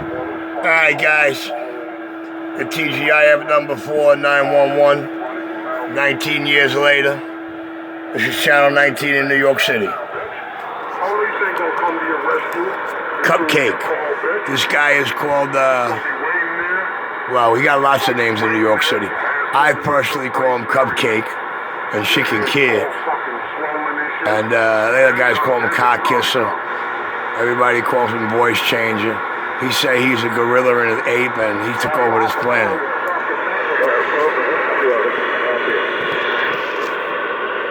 Alright guys, the TGIF number 4911, 19 years later. This is Channel 19 in New York City. Cupcake. This guy is called, well, he got lots of names in New York City. I personally call him Cupcake and Chicken Kid. And the other guys call him Cock Kisser. Everybody calls him Voice Changer. He say he's a gorilla and an ape, and he took over this planet.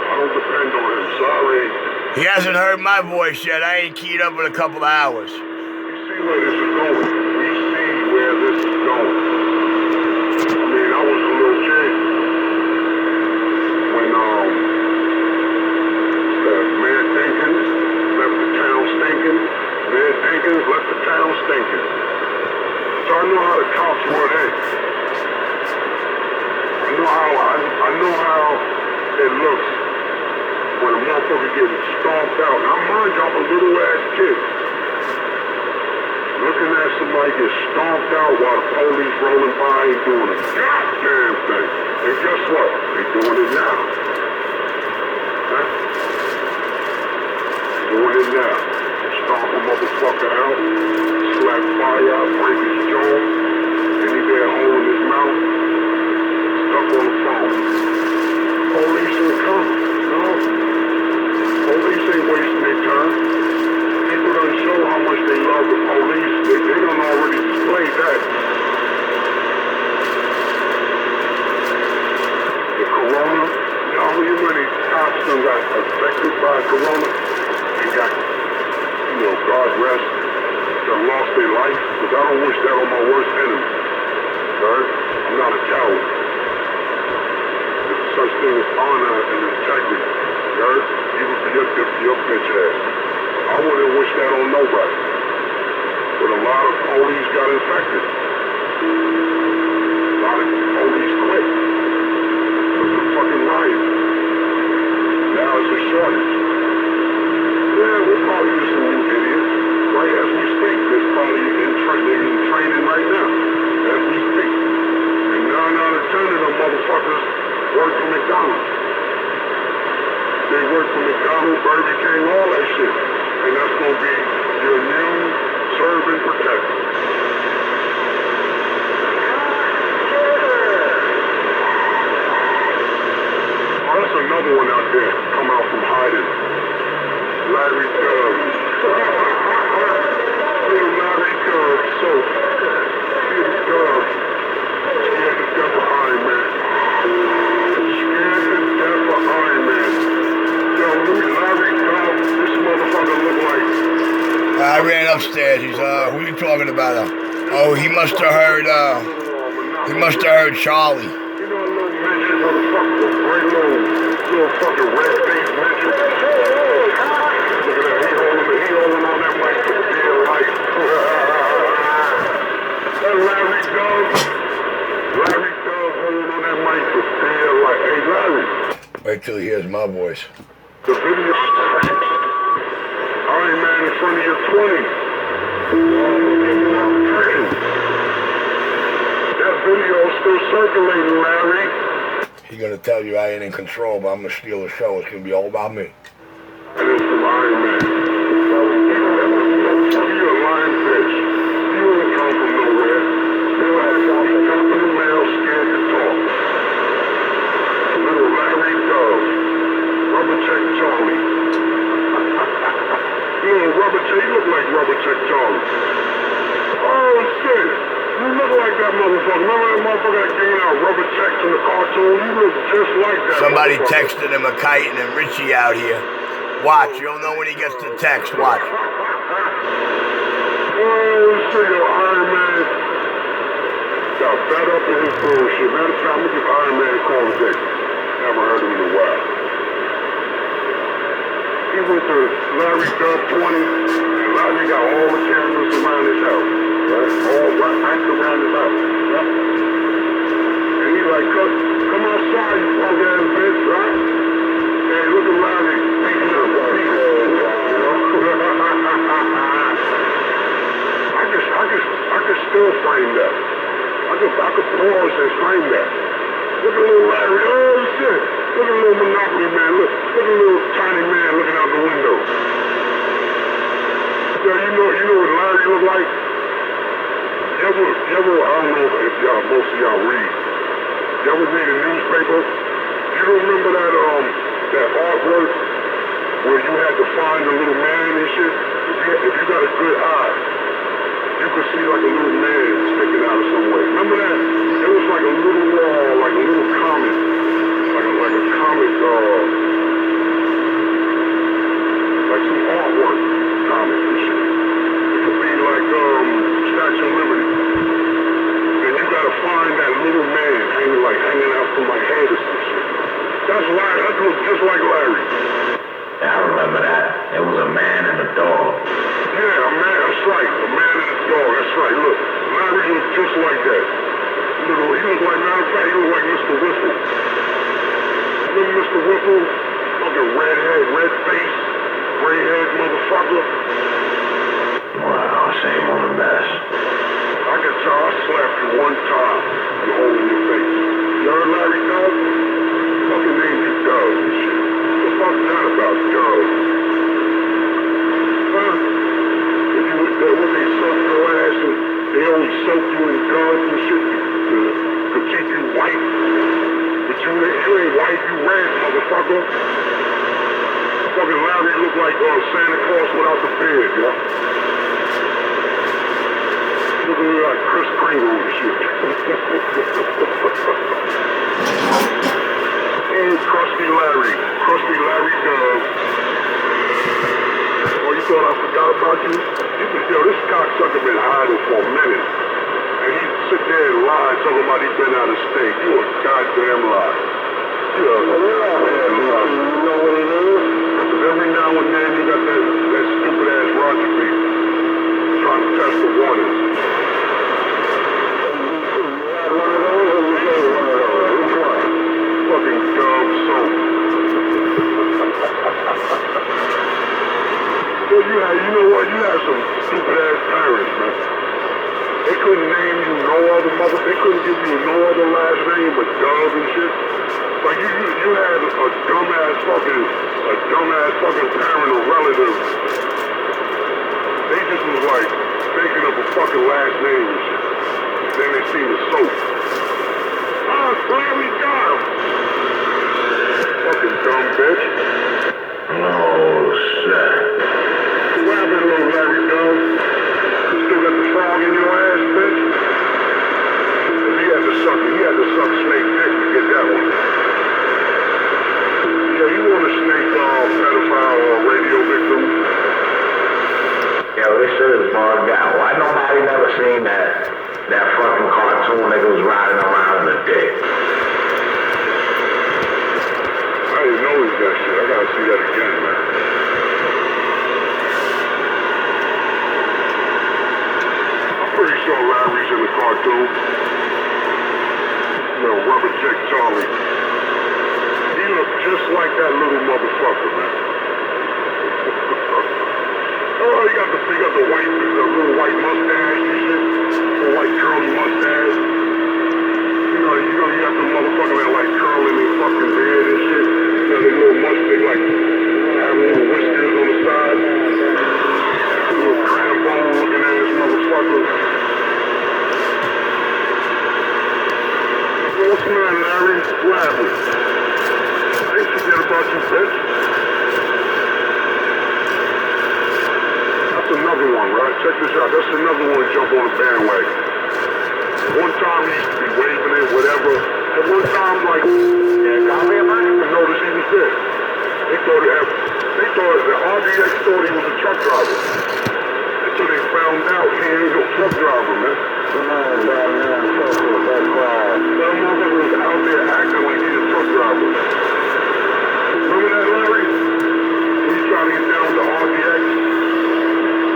I don't depend on him, sorry. He hasn't heard my voice yet. I ain't keyed up in a couple of hours. We see where this is going. We see where this is going. I mean, I was a little kid when Mayor Dinkins left the town stinking. Mayor Dinkins left the town stinking. So I know how the cops were then. I know how it looks when a motherfucker gets stomped out. Now mind you, I'm a little ass kid. Looking at somebody get stomped out while the police rolling by and doing a goddamn thing. And guess what? They doing it now. Huh? They doing it now. Stomp a motherfucker out, slap fire out, break his jaw, and he there holding his mouth, stuck on the phone. Police ain't coming, no. Police ain't wasting their time. People done show how much they love the police. They done already displayed that. The corona, you know how many cops done got affected by corona? They got, God rest, that lost their life, because I don't wish that on my worst enemy. Right? I'm not a coward. There's such thing as honor and integrity. Right? Even for your bitch ass. I wouldn't wish that on nobody. But a lot of police got infected. A lot of police quit. It was a fucking riot. Now it's a shortage. Yeah, we'll probably get some new idiots. Right as we speak, there's probably in training right now, as we speak. And 9 out of 10 of them motherfuckers work for McDonald's. They work for McDonald's, Burger King, all that shit. And that's going to be your new serve and protect. Oh, that's another one out there, come out from hiding. Larry Dove. Little Larry Dove. So, little Dove. Scared to death of Iron Man. Scared to death of Iron Man. Yo, Larry Dove, this motherfucker look like... I ran upstairs. He's, who you talking about? Oh, he must have heard, Charlie. You know a little midget, motherfucker, a great little fucking red-faced midget. He holding on that mic for dear life. That Larry Dove holding on that mic for dear life. Hey, Larry. Wait till he hears my voice. The video, Iron Man in front of your 20s. That video is still circulating, Larry. He's gonna tell you I ain't in control, but I'm gonna steal the show. It's gonna be all about me. That is from Iron Man. You're a lying bitch. You ain't come from nowhere. You come from the mail scared to talk. Little Larry Dove. Rubber Check Charlie. Little Rubber Check, you look like Rubber Check Charlie. Oh shit. You look like that motherfucker. Remember that motherfucker that gave out rubber checks in the cartoon? You look just like that. Somebody texted him a kite and Richie out here. Watch, you'll know when he gets the text. Watch. Oh, shit, yo, Iron Man got fed up in his bullshit. Matter of fact, I'm gonna give Iron Man a call today. Never heard him in a while. He went to Larry Dove 20, and Larry got all the cameras around his house. Right? All right around his house. Yep. And he's like, come outside, you punk ass bitch, right? Hey, look at Larry. I still frame that. I could pause and frame that. Look at little Larry. Oh shit. Look at little Monopoly man. Look at little tiny man looking out the window. Yeah, you know what Larry look like? You ever, I don't know if y'all, most of y'all read. You ever read a newspaper? You remember that artwork where you had to find a little man and shit? If you got a good eye, you could see like a little man sticking out of somewhere. Remember that? It was like a little like a little comic, like a comic, like some artwork comic and shit. It could be like Statue of Liberty. And you gotta find that little man hanging out from my head or some shit. That's Larry. That looks just like Larry. Yeah, I remember that. It was a man and a dog. Yeah, a man. That's right. A man and a dog. That's right. Look, Larry looked just like that. He looked like, matter of fact, he looked like Mr. Whipple. Remember Mr. Whipple? Fucking redhead, red face, gray head motherfucker. Wow, shame on the mess. I can tell I slapped you one time. You holding your face. You heard Larry Dog? Fucking named you Dog and shit. What the fuck's that about, Dog? Huh? When they suck your ass and they only soak you in guns and shit to keep you white. But you ain't white, you red, motherfucker. Fucking Larry look like Santa Claus without the beard, yo. Look like Chris Kringle and shit. Oh, Krusty Larry Dove. Oh, you thought I forgot about you? Yo, this cocksucker been hiding for a minute. And he sit there and lie, talking about he been out of state. You a goddamn lie. You a goddamn lie. You know what it is? Because every now and then you got that stupid ass Roger beat trying to test the waters. Fucking dumb soap. Well, you know what? You had some stupid ass parents, man. They couldn't name you no other mother. They couldn't give you no other last name but Dove and shit. Like you had a dumbass fucking parent or relative. They just was like thinking of a fucking last name and shit. Then they seen the soap. Oh, Larry Dove. Fucking dumb bitch. Oh, shit. What happened, little Larry Dove? You still got the frog in your ass, bitch? He had to suck snake dick to get that one. Yeah, you want a snake pedophile or radio victim? Yo, this shit is bugged out. Why nobody never seen that fucking cartoon nigga was riding around in a dick? I didn't notice that shit. I gotta see that again, man. I'm pretty sure Larry's in the cartoon. Little rubber chick Charlie. He looked just like that little motherfucker, man. Oh, he got the little white mustache and shit. Little white curly mustache. You know, you got the motherfucker that like curling their fucking beard and shit. You know, the little mustache like have little whiskers on the side. Little crampon looking ass motherfucker. What's the matter, Larry? What happened? I ain't forget about you, bitch. That's another one, right? Check this out. That's another one to jump on the bandwagon. One time he used to be waving it, whatever. And one time, like, I didn't notice he was there. They thought the RDX thought he was a truck driver. Until they found out he ain't no truck driver, man. That motherfucker was out there acting like he's a truck driver. Remember that, Larry? When you trying to get down to RDX?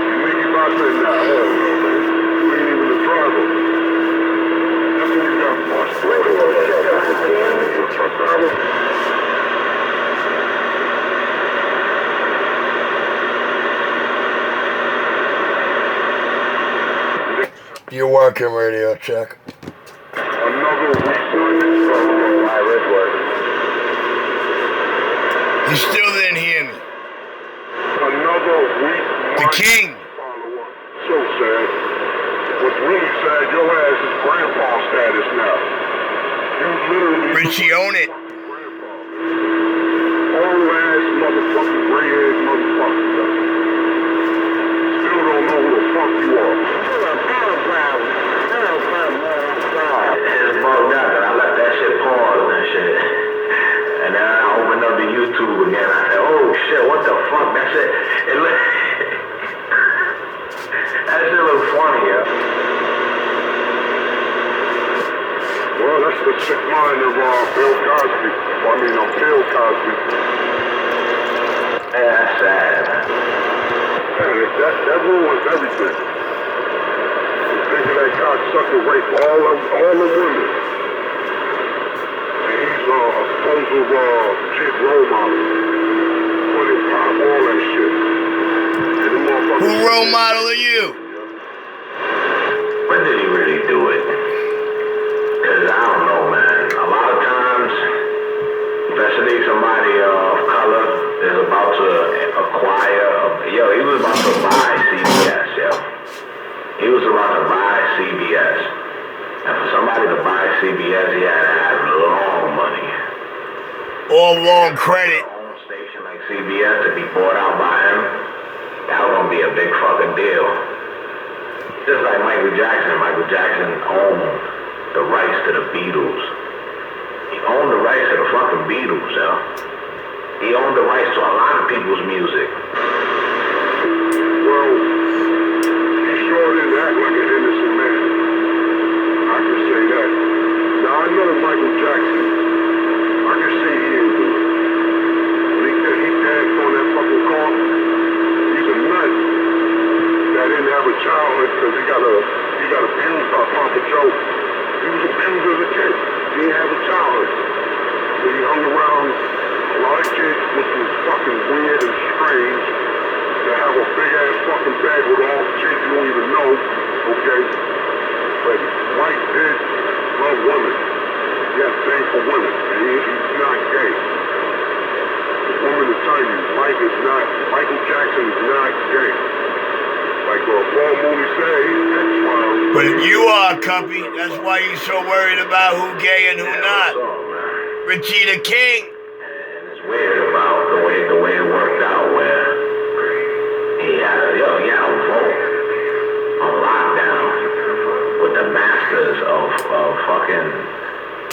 And Mickey Bob said, nah, hell no, man. You ain't even a driver. That's when you got bust. You a truck driver? You're working radio check. Another weeknight follow-up. Iris work. You still didn't hear me. Another weeknight The king. follow-up. So sad. What's really sad, your ass is grandpa status now. You literally... Richie, own it. Grandpa. Old ass motherfucking gray-haired motherfucker. Still don't know who the fuck you are. It's bugged out that I let that shit pause and shit. And then I opened up the YouTube again. I said, oh shit, what the fuck? That shit, that shit look funny, yeah. Well, that's the sick mind of Bill Cosby. Bill Cosby. Yeah, that's sad, man. Man, that ruins everything. Think of that cocksucker rape all the women. And he's a supposed chick role model. 25, all that shit. And the motherfucker... Who role model are you? When did he really do it? Because I don't know, man. A lot of times, especially somebody of color is about to acquire... he was about to buy CBS, yo. He was about to buy CBS. And for somebody to buy CBS, he had to have long money. All long credit. A home station like CBS to be bought out by him, that was gonna be a big fucking deal. Just like Michael Jackson. Michael Jackson owned the rights to the Beatles. He owned the rights to the fucking Beatles, yo. He owned the rights to a lot of people's music. Well, he sure didn't act like an innocent man. I can say that. Now, I know Michael Jackson. I can see he didn't do it. When he danced on that fucking car, he's a nut that didn't have a childhood because he got abused by Papa Joe. He was abused as a kid. He didn't have a childhood. So he hung around a lot of kids, which was fucking weird and strange. To have a big ass fucking bag with all the kids you don't even know, okay? But Mike did love women. He had a thing for women, and he's not gay. This woman to tell you, Michael Jackson is not gay. Like Paul Mooney said, he's X-Files. But you are, Cuppy. That's why you're so worried about who gay and who not. Richie the King. And it's weird about the way it worked out where he had a vote on lockdown with the masters of fucking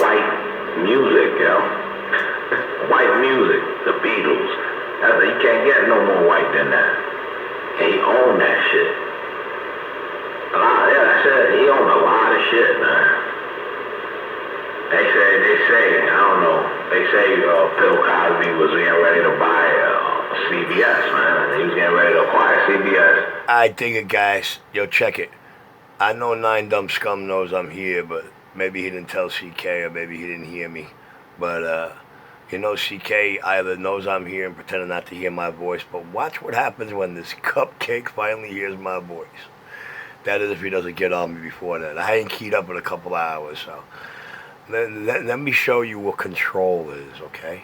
white music, yo. White music, the Beatles. You can't get no more white than that. And he owned that shit. He owned a lot of shit, man. They say, I don't know. They say Bill Cosby was getting ready to buy CBS, man. He was getting ready to acquire CBS. I dig it, guys. Yo, check it. I know Nine Dumb Scum knows I'm here, but maybe he didn't tell CK or maybe he didn't hear me. But, CK either knows I'm here and pretending not to hear my voice, but watch what happens when this cupcake finally hears my voice. That is if he doesn't get on me before that. I ain't keyed up in a couple hours, so... Let me show you what control is, okay?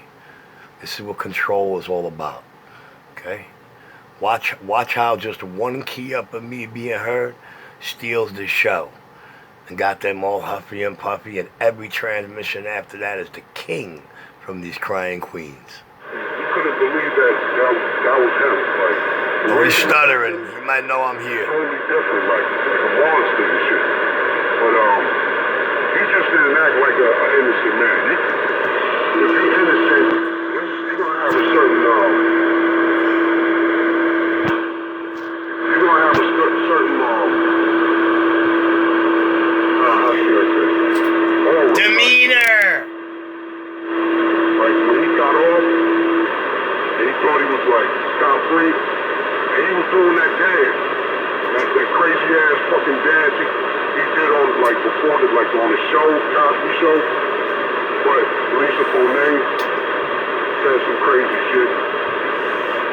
This is what control is all about, okay? Watch how just one key up of me being heard steals the show. And got them all huffy and puffy, and every transmission after that is the king from these crying queens. You couldn't believe that was him. Like, Oh, he's stuttering. He might know I'm here. Totally different, like a monster and shit. But he just didn't act like an innocent man. If you're innocent, you're gonna have a certain how should I say? Demeanor. Like when he got off, and he thought he was like scot-free, and he was doing that dance, that crazy ass fucking dance he did on on the show, Cosby Show. But Lisa Bonet said some crazy shit.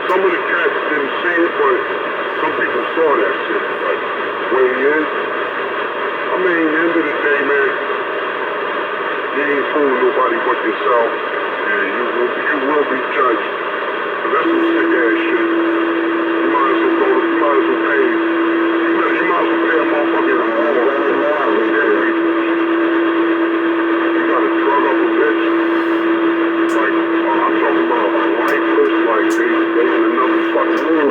Some of the cats didn't see it, but some people saw that shit. Like the way he is, ain't fooling nobody but yourself, and you will be judged. But that's some sick ass shit. You might as well pay. You might as well pay a motherfucking you gotta drug up a bitch. Like, I'm talking about a lifeless, like they in another fucking room.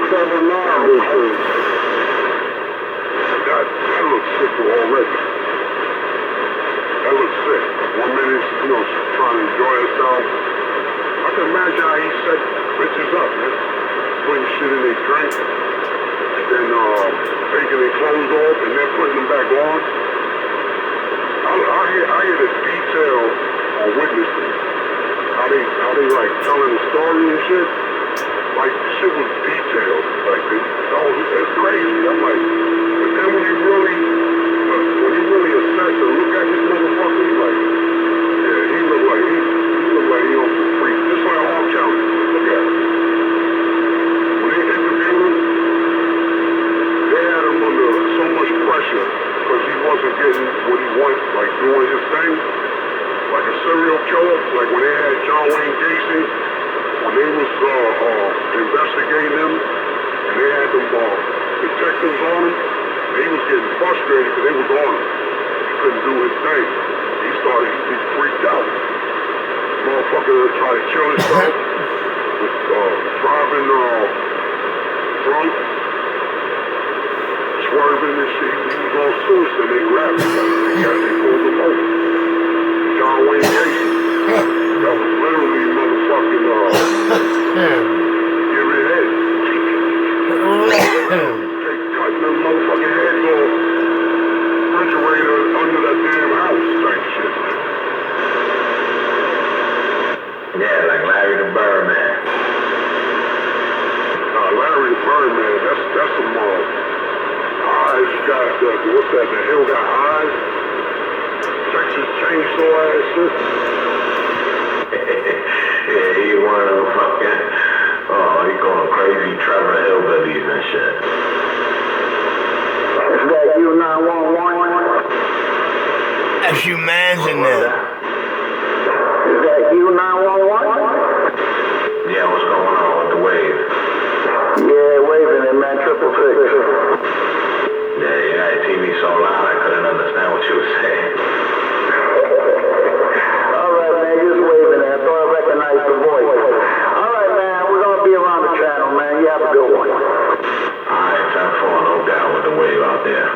That looks sick already. That looks sick. 1 minute, trying to enjoy herself. I can imagine how he set bitches up, man. Putting shit in their drink, and then taking their clothes off, and then putting them back on. I hear the detail on witnessing. How they like telling the story and shit. Like, shit was detailed. Like, it's crazy. I'm like, but then when you really assess and look at this motherfucker, he's like, yeah, he look like he on some freak. Just like R. Kelly. Look at him. When they interviewed him, they had him under so much pressure because he wasn't getting what he wanted, like doing his thing. Like a serial killer, like when they had John Wayne Gacy, when they was investigating him, and they had them detectives on him, he was getting frustrated because they was on him. He couldn't do his thing. He freaked out. Motherfucker tried to kill himself, was driving drunk, swerving and shit. He was all suicide. They grabbed him. They pulled him over. John Wayne Gacy. That was literally motherfucking giving head. Cutting them motherfucking heads off refrigerator under that damn house type shit. Yeah, like Larry the Birdman. Larry the Birdman, that's some eyes got what's that? The hill got eyes. Texas chainsaw ass shit. Yeah, he one of them fucking, he going crazy Trevor Hillbillies and shit. Is that you 911? That's you mans in there. Is that you 911? Yeah, what's going on with the wave? Yeah, waving it, man, 666. Yeah, you got your TV so loud I couldn't understand what you were saying. Alright, man, just waving it. I thought I recognized the voice. Alright, man, we're gonna be around the channel, man. You have a good one. Alright, 10-4, no doubt with the wave out there.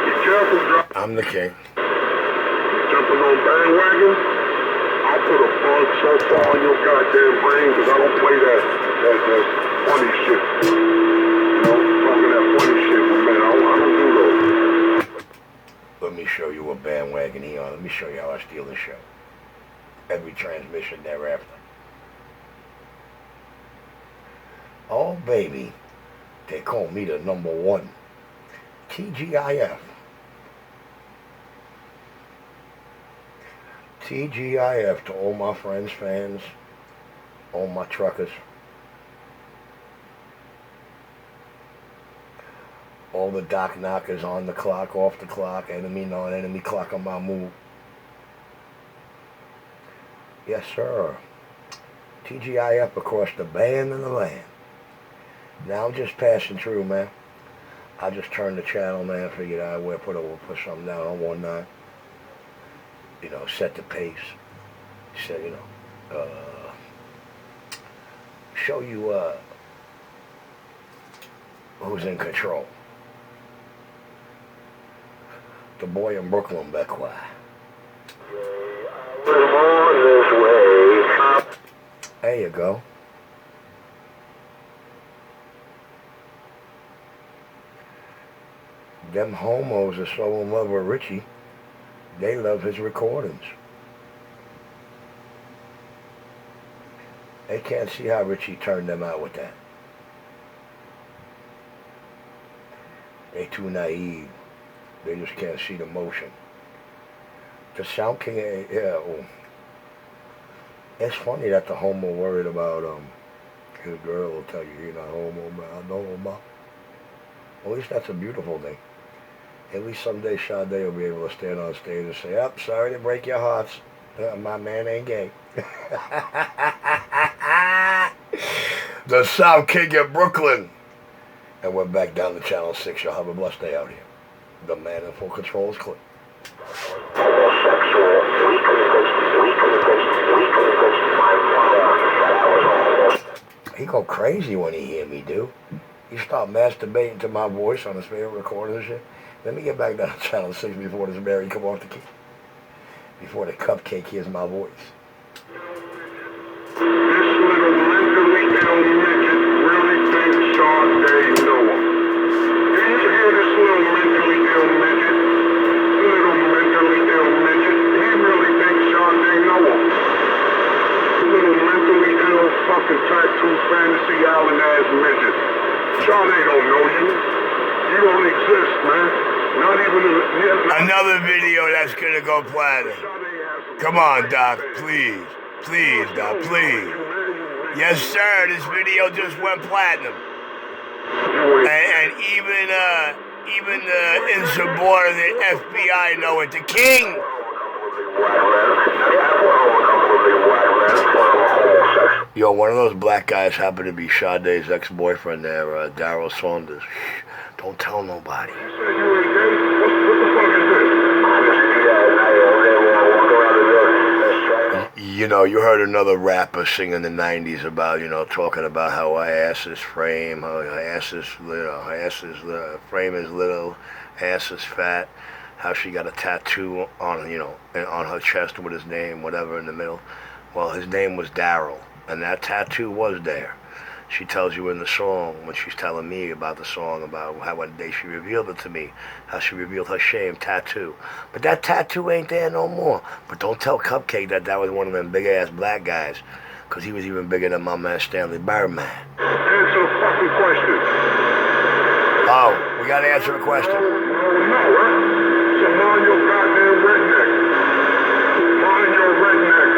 Be careful, John. I'm the king. Jumping on bandwagons, I'll put a bug so far in your goddamn brain because I don't play that funny shit. Talking that funny shit, man. I don't do those. Let me show you a bandwagon he on. Let me show you how I steal the show. Every transmission thereafter. Oh, baby. They call me the number one. TGIF. TGIF to all my friends, fans, all my truckers, all the dock knockers on the clock, off the clock, enemy non-enemy clock on my move. Yes, sir. TGIF across the band and the land. Now I'm just passing through, man. I just turned the channel, man, figured I would put something down on 1-9. Set the pace. Set, show you who's in control. The boy in Brooklyn, Beckway. There you go. Them homos are so in love with Richie, they love his recordings. They can't see how Richie turned them out with that. They too naive. They just can't see the motion. The Sound King, It's funny that the homo worried about his girl will tell you you're not homo, man. No homo. At least that's a beautiful thing. At least someday Sade will be able to stand on stage and say, "Up, sorry to break your hearts. My man ain't gay." The South King of Brooklyn. And we're back down to Channel 6. Y'all have a blessed day out here. The man in full control is Clint. He go crazy when he hear me, dude. He start masturbating to my voice on his favorite recorders and shit. Let me get back down to Channel 6 before this Mary come off the key. Before the cupcake hears my voice. This little mentally ill midget really thinks Sade know him. Do you hear this little mentally ill midget? Little mentally ill midget. He really thinks Sade know him. Little mentally ill fucking tattoo fantasy island ass midget. Sade don't know you. You don't exist, man. Not even another video that's gonna go platinum. Come on, Doc, please. Please, Doc, please. Yes, sir, this video just went platinum. And even the insubordinate FBI know it. The king. Yo, one of those black guys happened to be Sade's ex-boyfriend there, Daryl Saunders. Shh, don't tell nobody. What the fuck is this? You know, you heard another rapper sing in the 90s about, talking about how her ass is frame, her ass is little, frame is little, ass is fat, how she got a tattoo on, on her chest with his name, whatever, in the middle. Well, his name was Daryl, and that tattoo was there. She tells you in the song, when she's telling me about the song, about how one day she revealed it to me, how she revealed her shame tattoo. But that tattoo ain't there no more. But don't tell Cupcake that was one of them big-ass black guys, because he was even bigger than my man Stanley Birdman. Answer the fucking question. Oh, we got to answer the question. No, right? So mind your goddamn redneck. Mind your redneck.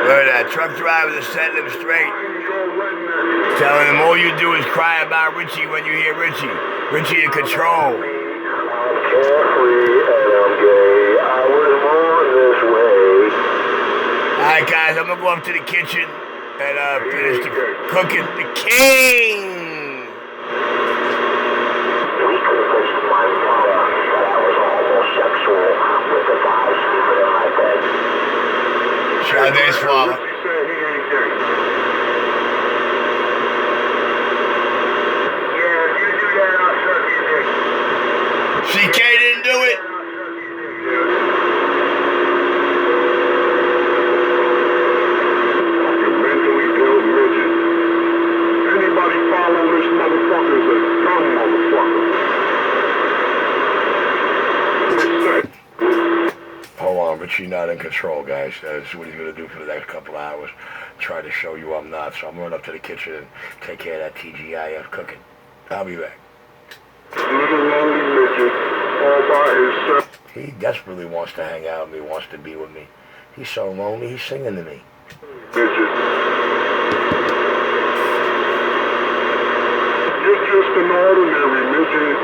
Look at that. Truck drivers are setting him straight. Mind your redneck. Telling him all you do is cry about Richie when you hear Richie. Richie in control. I'm carefree and I'm gay. I was born this way. Alright guys, I'm gonna go up to the kitchen and finish the cooking. The king! We convinced my mother that I was homosexual with the guy sleeping in my bed. Sade's father. Richie said he ain't gay. CK didn't do it. Fucking mentally ill midget. Anybody follow this motherfucker is a dumb motherfucker. Hold on, Richie not in control, guys. That's what he's gonna do for the next couple of hours. Try to show you I'm not. So I'm going up to the kitchen and take care of that TGIF cooking. I'll be back. Little lonely midget, all by himself. He desperately wants to hang out with me, wants to be with me. He's so lonely, he's singing to me. Midget. You're just an ordinary midget.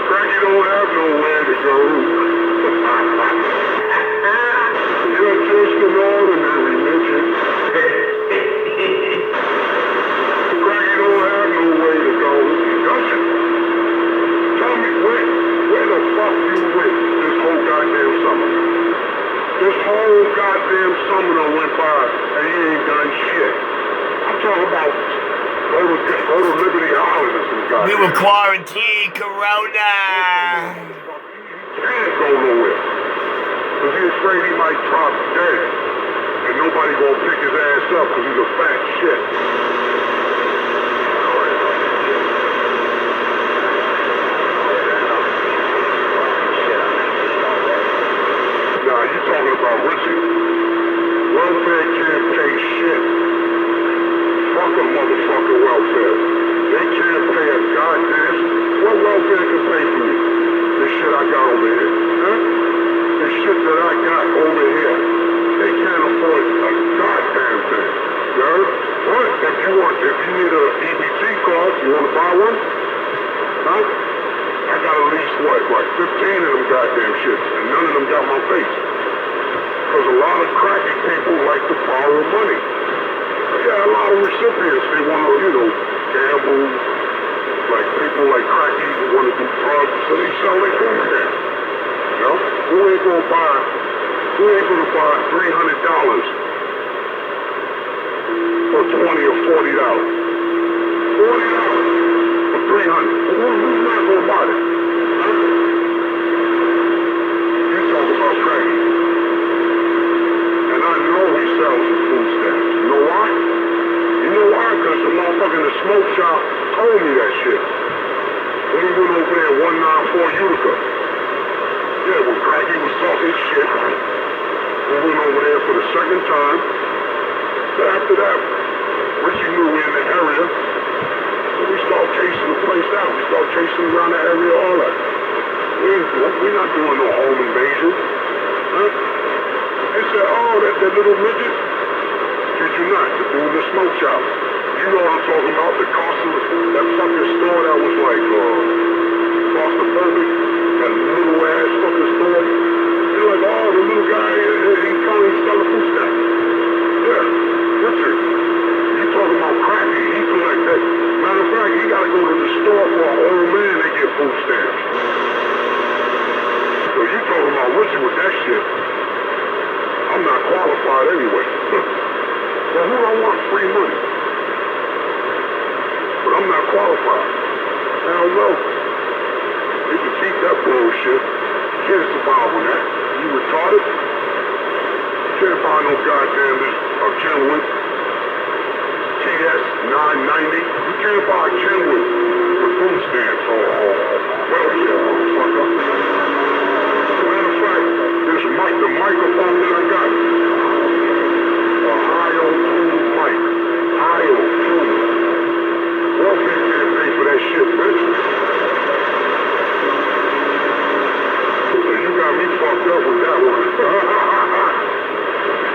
Cracky don't have nowhere to go. You're just an ordinary midget. Cracky don't have no way to go. Does it? Tell me where the fuck you went this whole goddamn summer? This whole goddamn summer done went by and you ain't done shit. I'm talking about go to Liberty Island or some goddamn. We were quarantined, Corona. He can't go nowhere. Because he's afraid he might drop dead. And nobody gonna pick his ass up because he's a fat shit. Nah, you talking about Richie. Welfare can't pay shit. Fuck a motherfucking welfare. They can't pay a goddamn. What welfare can pay for me? This shit I got over here. Huh? This shit that I got over need a EBT card. You want to buy one? Huh? I got at least, like 15 of them goddamn shits, and none of them got my face. Because a lot of cracky people like to borrow money. Yeah, a lot of recipients, they want to, gamble. Like people like cracky who want to do drugs, so they sell their food stamps. You know? Who ain't gonna buy $300 for $20 or $40? $40 for $300. Who's not gonna buy it? Huh? You talk about cracky. And I know he sells his food stamps. You know why? You know why? Because the motherfucker in the smoke shop told me that shit. When we went over there 194 Utica. Yeah, when Cracky was talking shit. We went over there for the second time. But after that, Richie knew we in the area. So we started chasing the place out. We started chasing around the area, all that. We're not doing no home invasion. Huh? They said, oh, that little midget. Did you not? The dude in the smoke shop. You know what I'm talking about, the Carson, that fucking store that was like, claustrophobic, that little ass fucking store. They're like, oh, the little guy, he's trying to sell a food stamp. Yeah, Richard, you talking about cracky, he collect that. Matter of fact, he gotta go to the store for an old man to get food stamps. So you talking about Richard with that shit. I'm not qualified anyway. So who I want free money? But I'm not qualified. Hell no. You can keep that bullshit. You can't survive on that. You retarded? You can't buy no goddamn Kenwood. TS 990. You can't buy a Kenwood with food stamps or welfare, motherfucker. Matter of fact, the microphone that I got. Ohio Food mic. Ohio Food. Welfare can't pay for that shit, bitch. So you got me fucked up with that one.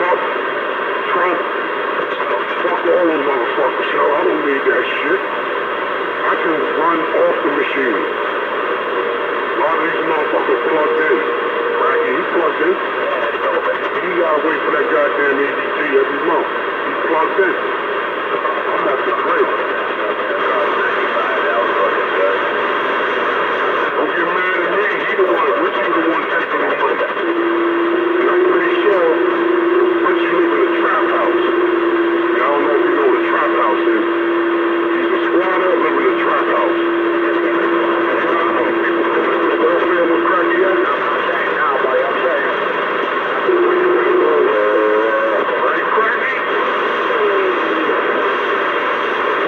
Fuck Trump. Fuck all them motherfuckers, yo. I don't need that shit. I can run off the machine. A lot of these motherfuckers plugged in. Cracky, he plugged in. He gotta wait for that goddamn EBT every month. He plugged in. I'm at the crib. Don't get mad at me. He the one. Richie the one taking the money. And I'm pretty sure Richie live in a trap house. I don't know if you know what a trap house is. He's a squatter living in a trap house. Welfare was Cracky at? I'm not saying now, buddy. I'm saying. Right, Cracky?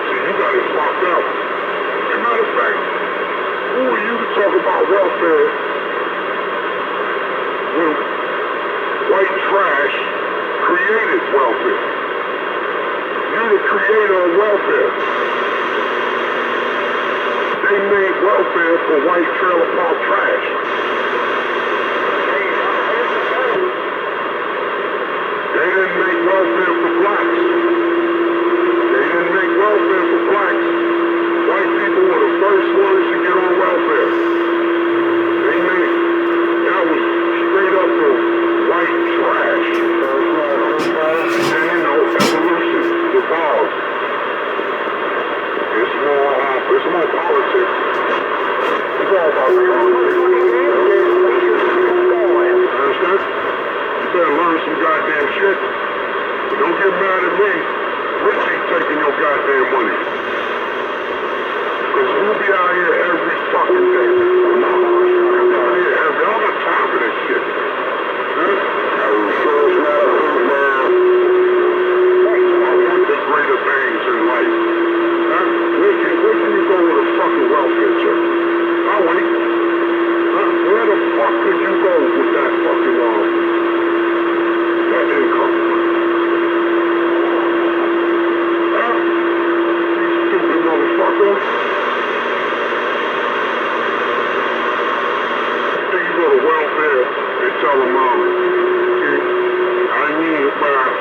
See, you got it fucked up. As a matter of fact, who are you to talk about welfare when white trash created welfare? You're the creator of welfare. They made welfare for white trailer park trash. They didn't make welfare for blacks. They didn't make welfare for blacks. White people were the first ones to get on welfare. They made, that was straight up the white trash. And you know, evolution evolved. It's more politics. It's all about politics. Understand? You better learn some goddamn shit. But don't get mad at me. Richie taking your goddamn money. Because we'll be out here every fucking day. I'm out here every day. I don't got time for this shit. Huh? I want the greater things in life. Huh? Where can you go with a fucking welfare check? I'll wait. Huh? Where the fuck could you go with that fucking that income? Huh? You stupid motherfucker. You go to welfare and tell them, I need about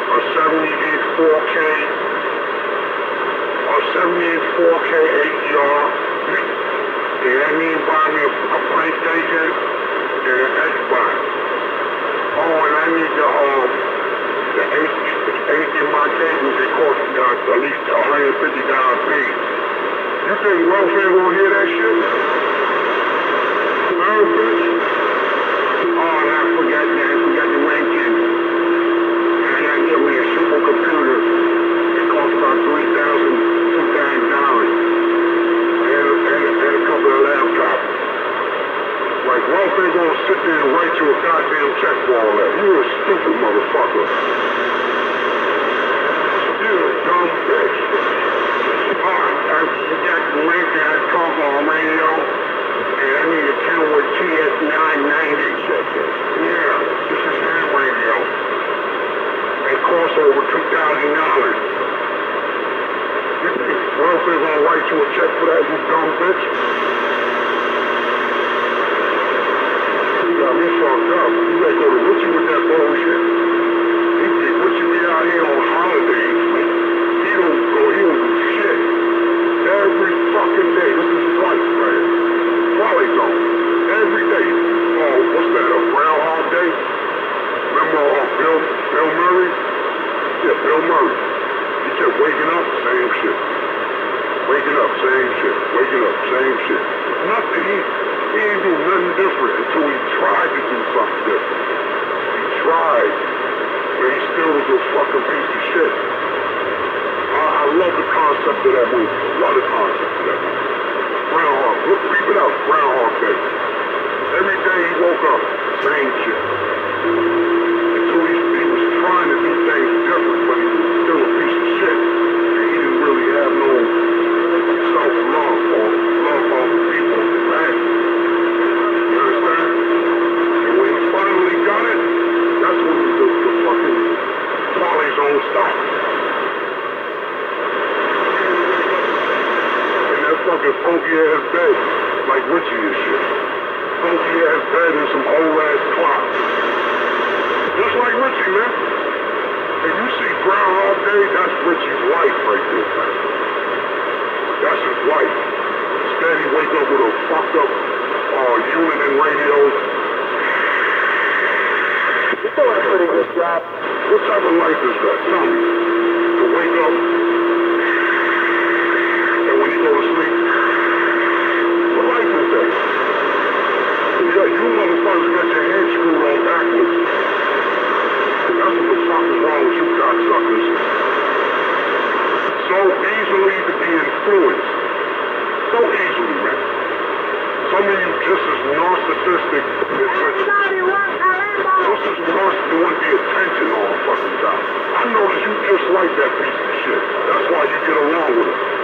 a 70-inch 4K 4K HDR. And that means buy me a PlayStation and an Xbox. Oh, and I need the HDMI cables. They cost at least $150 piece. You think welfare gonna hear that shit? No, bitch. Oh, and I forgot the ranking. And I gotta get me a supercomputer. It costs about $2,000. And a couple of laptops. Like, welfare gonna sit there and write you a goddamn check for all that. You're a stupid motherfucker. You're a dumb bitch. You got the link and I talk on radio. And I need a Kenwood TS990. Yeah, this is ham radio. It costs over $2,000. You think welfare gonna write you a check for that, you dumb bitch? You got me fucked up. You better go to Richie with that bullshit. Richie be out here on holidays, man. He don't do shit. Every fucking day. This is his life, man. Probably don't. Every day. Oh, what's that, a Groundhog Day? Remember Bill Murray? Yeah, Bill Murray. He kept waking up, same shit. Waking up, same shit. Waking up, same shit. Nothing. He ain't do nothing different until he tried to do something different. He tried, but he still was a fucking piece of shit. I love the concept of that movie. Love the concept of that movie. Groundhog. Look, keep it out. Groundhog Day. Every day he woke up, same shit. Until he was trying to do things different, but he was still a piece of shit. And he didn't really have no self-love or love for the people in life. You understand? And when he finally got it, that's when the fucking Twilight Zone stopped. Fucking funky ass bed, like Richie and shit. Funky ass bed and some old ass clock. Just like Richie, man. If you see Groundhog Day, that's Richie's life right there, man. That's his life. Instead, he wake up with a fucked up unit and radios. You're doing a pretty good job. What type of life is that? Tell me. To wake up and when you go to sleep, what life is that? Yeah, you motherfuckers got your head screwed on backwards. That's what the fuck is wrong with you cocksuckers. So easily to be influenced. So easily, man. Some of you just as narcissistic. Just as narcissistic want the attention all the fucking time. I notice you just like that piece of shit. That's why you get along with it.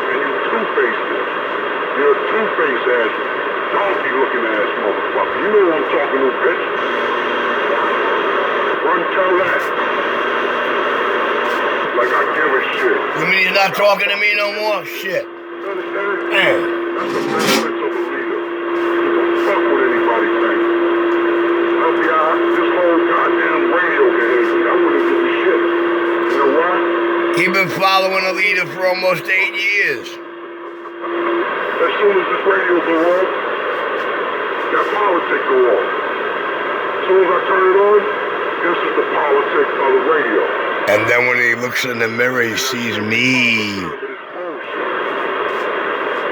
And you two-faced it. You're a two-faced ass, donkey-looking ass motherfucker. You know what I'm talking to, bitch. Run, tell that. Like I give a shit. You mean he's not talking to me no more? Shit. You understand? That's the benefits of a leader. You don't fuck what anybody thinks. This whole goddamn radio game, I wouldn't give a shit. You know why? He's been following a leader for almost 8 years. As soon as this radio go off, that politics go off. As soon as I turn it on, this is the politics of the radio. And then when he looks in the mirror, he sees me.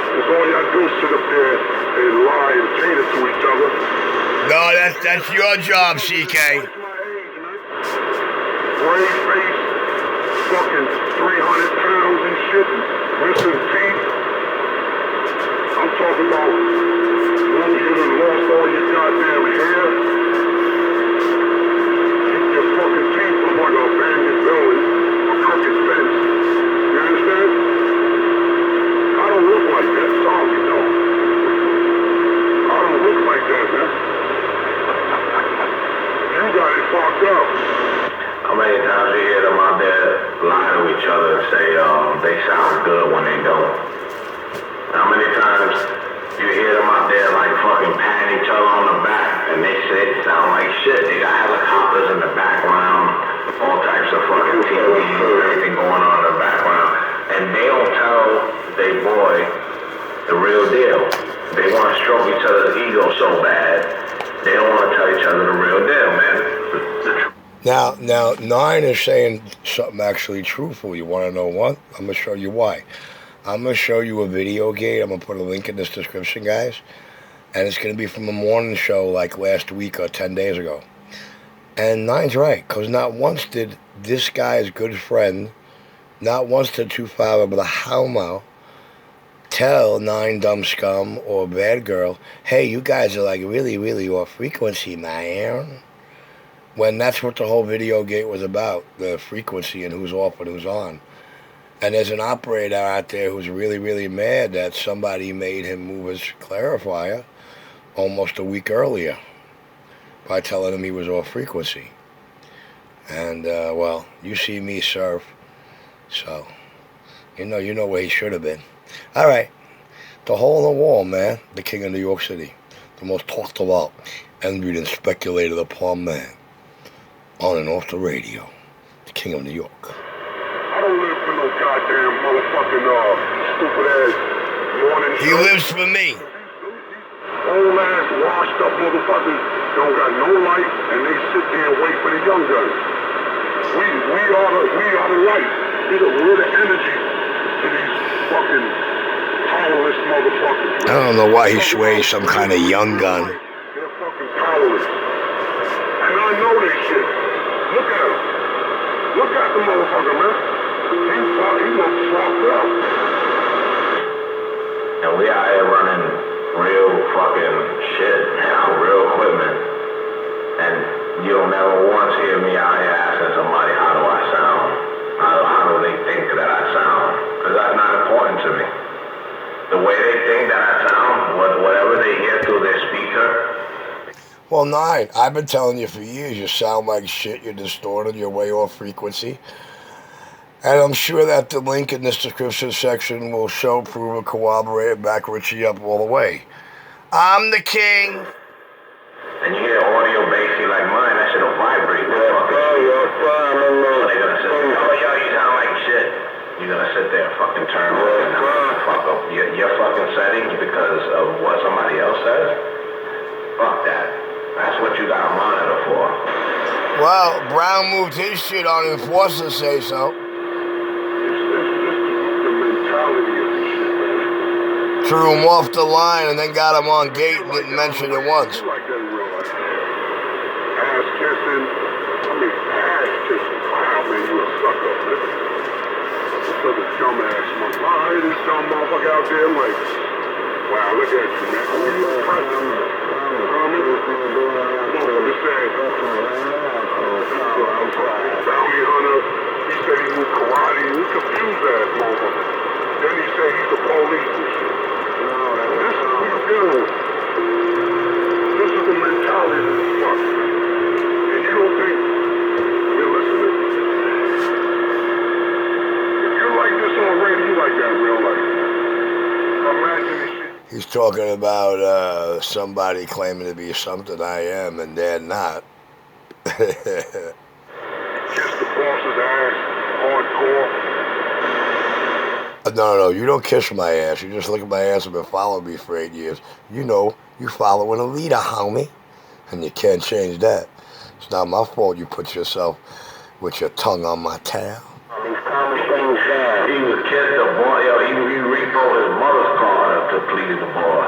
Because all y'all do is sit up there and lie and cater to each other. No, that's your job, CK. Gray face, fucking 300 pounds and shit, missing teeth. I'm talking about when you done lost all your goddamn hair. Your fucking teeth look like an abandoned building, a crooked fence. You understand? I don't look like that, sorry, no. I don't look like that, man. You got it fucked up. How many times you hear them out there lie to each other and say they sound good when they don't? How many times you hear them out there like fucking patting each other on the back and they say it sound like shit? They got helicopters in the background, all types of fucking TVs, everything going on in the background. And they don't tell they boy the real deal. They want to stroke each other's ego so bad, they don't want to tell each other the real deal, man. Now, Nine is saying something actually truthful. You want to know what? I'm going to show you why. I'm going to show you a video game. I'm going to put a link in this description, guys. And it's going to be from a morning show like last week or 10 days ago. And Nine's right, because not once did this guy's good friend, not once did Two Father, but a homo, tell Nine Dumb Scum or Bad Girl, hey, you guys are like really, really off frequency, man. When that's what the whole video gate was about, the frequency and who's off and who's on. And there's an operator out there who's really, really mad that somebody made him move his clarifier almost a week earlier by telling him he was off frequency. And, well, you see me surf, so you know where he should have been. All right, the hole in the wall, man, the king of New York City, the most talked about, envied and speculated upon man. On and off the radio, the king of New York. I don't live for no goddamn motherfucking stupid ass morning He show. lives for me. Old ass washed up motherfuckers don't got no life and they sit there and wait for the young guns. We are the light. We're the energy to these fucking powerless motherfuckers. I don't know why he sways some kind of young gun. They're fucking powerless. And I know this shit. Look at him. Look at the motherfucker, man. He looks fucked up. And we out here running real fucking shit now, real equipment. And you'll never once hear me out here asking somebody, how do I sound? How do they think that I sound? Because that's not important to me. The way they think that I sound, whatever they hear through their speaker. Well, Nine, I've been telling you for years, you sound like shit, you're distorted, you're way off frequency. And I'm sure that the link in this description section will show, prove, and corroborate and back Richie up all the way. I'm the king. And you hear audio bassy like mine, that shit'll vibrate. So they're gonna sit there, oh, yo, you sound like shit. You're gonna sit there and fucking turn on and fuck up your fucking settings because of what somebody else says? Fuck that. That's what you got a monitor for. Well, Brown moved his shit on and forced to say so. It's the mentality of this shit, man. Threw him off the line and then got him on gate and didn't mention it once. You like that in real life. Ass kissing. Ass kissing. Wow, man, you a sucker, man. Look at this dumbass motherfucker. I hate this dumb motherfucker out there like, wow, look at you, man. Who you impressing? You know what I mean? Motherfucker said, bounty hunter. He said he knew karate. He confused that motherfucker. Then he said he's the police and shit. This is what you're dealing with. This is the mentality of this fuck. And you don't think you're listening? If you're like this on radio, you like that in real life. Imagine this shit. He's talking about somebody claiming to be something I am and they're not. Kiss the boss's ass, hardcore. No, you don't kiss my ass. You just look at my ass and been following me for 8 years. You know, you following a leader, homie. And you can't change that. It's not my fault you put yourself with your tongue on my tail. He was kissed the boy, he rewrote his mother's car to please the boy.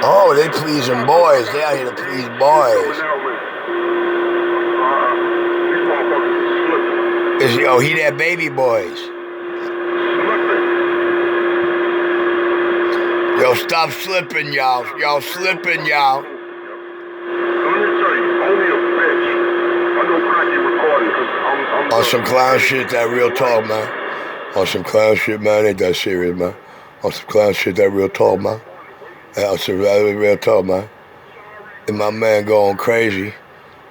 Oh, they pleasing boys. They out here to please boys. He that baby boys. Yo, stop slipping, y'all. Y'all slipping, y'all. Let me tell you, only a bitch. I know cracky recording because I'm On some clown shit, that real talk, man. On some clown shit, man. Ain't that serious, man. On some clown shit, that real talk, man. Yeah, on some real talk, man. And my man going crazy.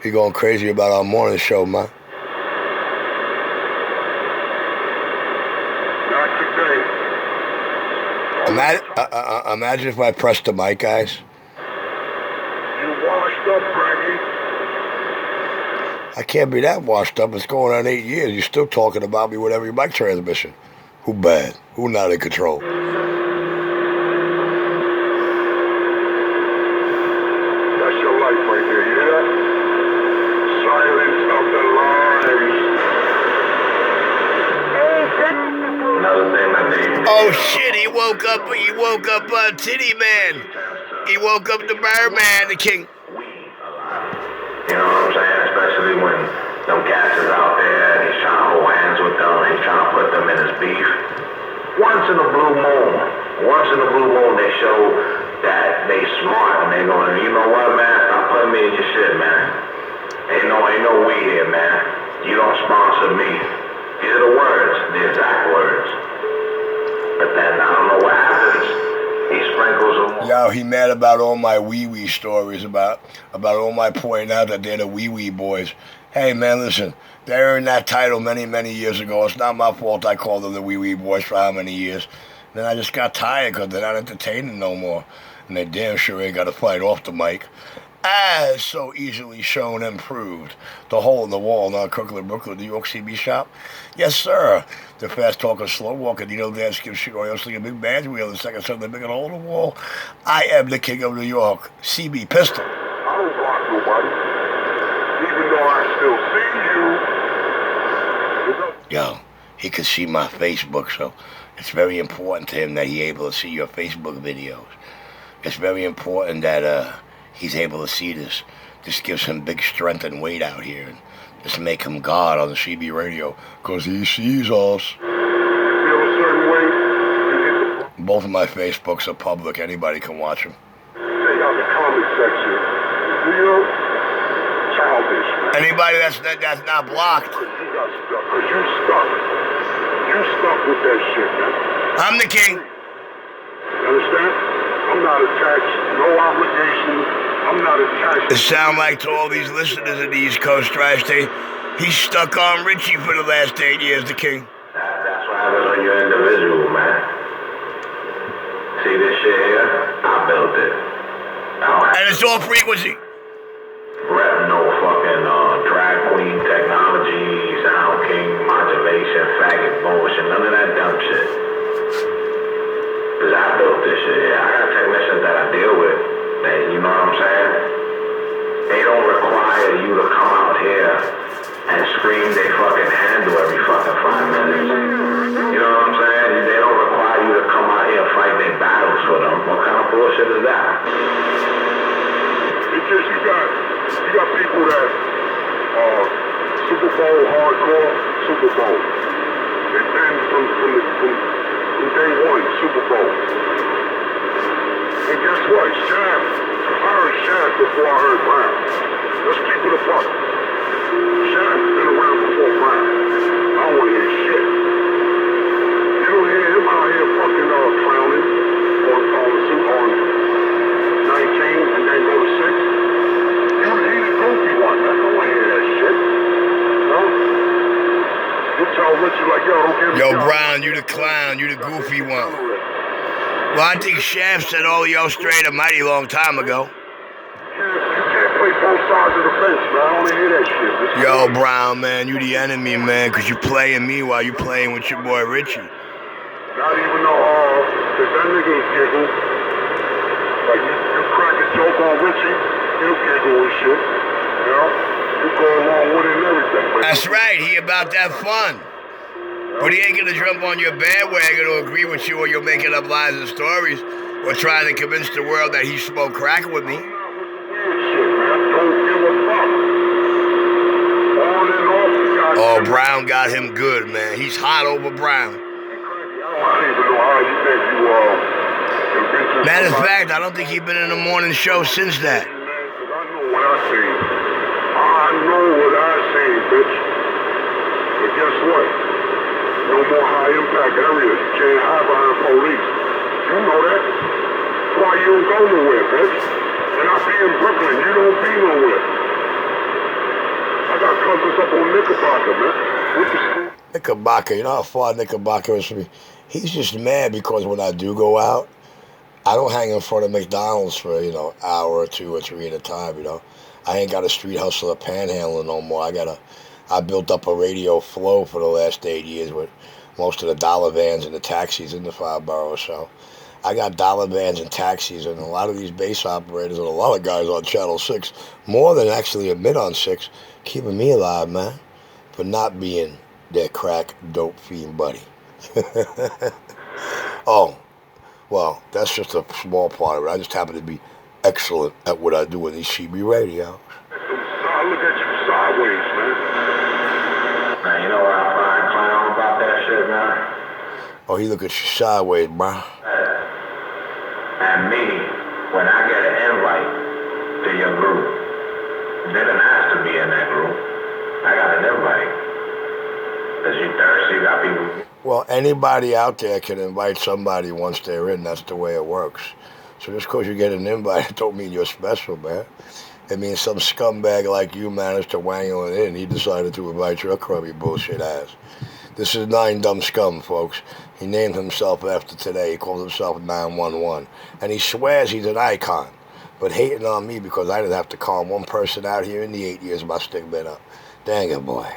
He going crazy about our morning show, man. not today. Imagine if I pressed the mic, guys. You washed up, Craggy. I can't be that washed up. It's going on 8 years. You're still talking about me with every mic transmission. Who bad? Who not in control? That's your life right there, you hear that? Silence of the lives. Another thing I need. Oh shit! He woke up. Titty Man. He woke up the Birdman, the king. You know what I'm saying? Especially when them cats is out there and he's trying to hold hands with them, he's trying to put them in his beef. Once in a blue moon, they show that they smart and they going, you know what, man? Stop putting me in your shit, man. Ain't no we here, man. You don't sponsor me. These are the words, the exact words. But then I don't know what happens. He sprinkles them. Yo, he mad about all my wee-wee stories, about all my pointing out that they're the wee-wee boys. Hey, man, listen, they earned that title many, many years ago. It's not my fault I called them the wee-wee boys for how many years. Then I just got tired because they're not entertaining no more. And they damn sure ain't got to fight off the mic. As so easily shown and proved, the hole in the wall, now Kirkland, Brooklyn, New York CB shop. Yes, sir. The fast talker, slow walker, you know, dance, give shit, or else a big band wheel, the second son, the big hole in the wall. I am the king of New York, CB Pistol. I don't block nobody, even though I still see you. Yo, he could see my Facebook, so it's very important to him that he's able to see your Facebook videos. It's very important that he's able to see this. This gives him big strength and weight out here. And just make him God on the CB radio, because he sees us. You feel a certain way, Both of my Facebooks are public. Anybody can watch them. check out the comment section. You know, childish, man. Anybody that's not blocked. You got stuck, because you stuck. You stuck with that shit, man. I'm the king. You understand? I'm not attached, no obligation. I'm not attached. It sound like to all these listeners in the East Coast Trash Day, he's stuck on Richie for the last 8 years, the king. That's what happens when you're individual, man. See this shit here? I built it. And it's all frequency. Rep no fucking drag queen technology, sound king, modulation, faggot bullshit, none of that dumb shit. Cause I built this shit. Yeah, I got technicians that I deal with. That, you know what I'm saying? They don't require you to come out here and scream they fucking handle every fucking 5 minutes. You know what I'm saying? They don't require you to come out here and fight their battles for them. What kind of bullshit is that? It's just you got people that Super Bowl hardcore, Super Bowl. They've been from day one, Super Bowl. And guess what? Shaft. I heard Shaft before I heard Brown. Let's keep it a buck. Shaft's been around before Brown. I don't want to hear shit. You don't hear him out here fucking clowning on 19 and then go to 6. He's a goofy one. I don't want to hear that shit. No? You tell Richie like, yo, don't give me Yo, Brown, you the clown, you the goofy one. Well, I think Shaft said all y'all straight a mighty long time ago. You can't play both sides of the fence, man. I don't want to hear that shit. Yo, Brown, man, you the enemy, man, because you playing me while you playing with your boy Richie. Not even though, cause that nigga giggle. Like, you crack a joke on Richie, he'll giggle and shit. You know? You go along with it and everything. But That's right, he about that fun. But he ain't gonna jump on your bandwagon or agree with you or you're making up lies and stories or trying to convince the world that he smoked crack with me. weird shit, man. Don't give a fuck. On and off, you got Oh, Brown got him good, man. He's hot over Brown. I don't even know how you think you Matter of fact, I don't think he's been in the morning show since that. Cause I know what I seen. I know what I seen, bitch. But guess what? No more high impact areas. You can't hide behind police. You know that. That's why you don't go nowhere, bitch. And I be in Brooklyn. You don't be nowhere. I got cousins up on Knickerbocker, man. What the school? Knickerbocker, you know how far Knickerbocker is from me? He's just mad because when I do go out, I don't hang in front of McDonald's for, an hour or 2 or 3 at a time, I ain't got a street hustle or panhandling no more. I built up a radio flow for the last 8 years with most of the dollar vans and the taxis in the 5 boroughs. So I got dollar vans and taxis, and a lot of these base operators and a lot of guys on Channel 6, more than actually admit on 6, keeping me alive, man, for not being their crack dope fiend buddy. Oh, well, that's just a small part of it. I just happen to be excellent at what I do in these CB radio. I look at you sideways, man. Man, you know what I find clown about that shit, man? Oh, he look at you sideways, bro. And me, when I get an invite to your group, didn't ask to be in that group. I got an invite. Cause you thirsty, you got people. Well, anybody out there can invite somebody once they're in. That's the way it works. So just because you get an invite, it don't mean you're special, man. It means some scumbag like you managed to wangle it in. He decided to invite your crummy bullshit ass. This is 9 Dumb Scum, folks. He named himself after today. He calls himself 911. And he swears he's an icon. But hating on me because I didn't have to call one person out here in the 8 years my stick been up. Dang it, boy.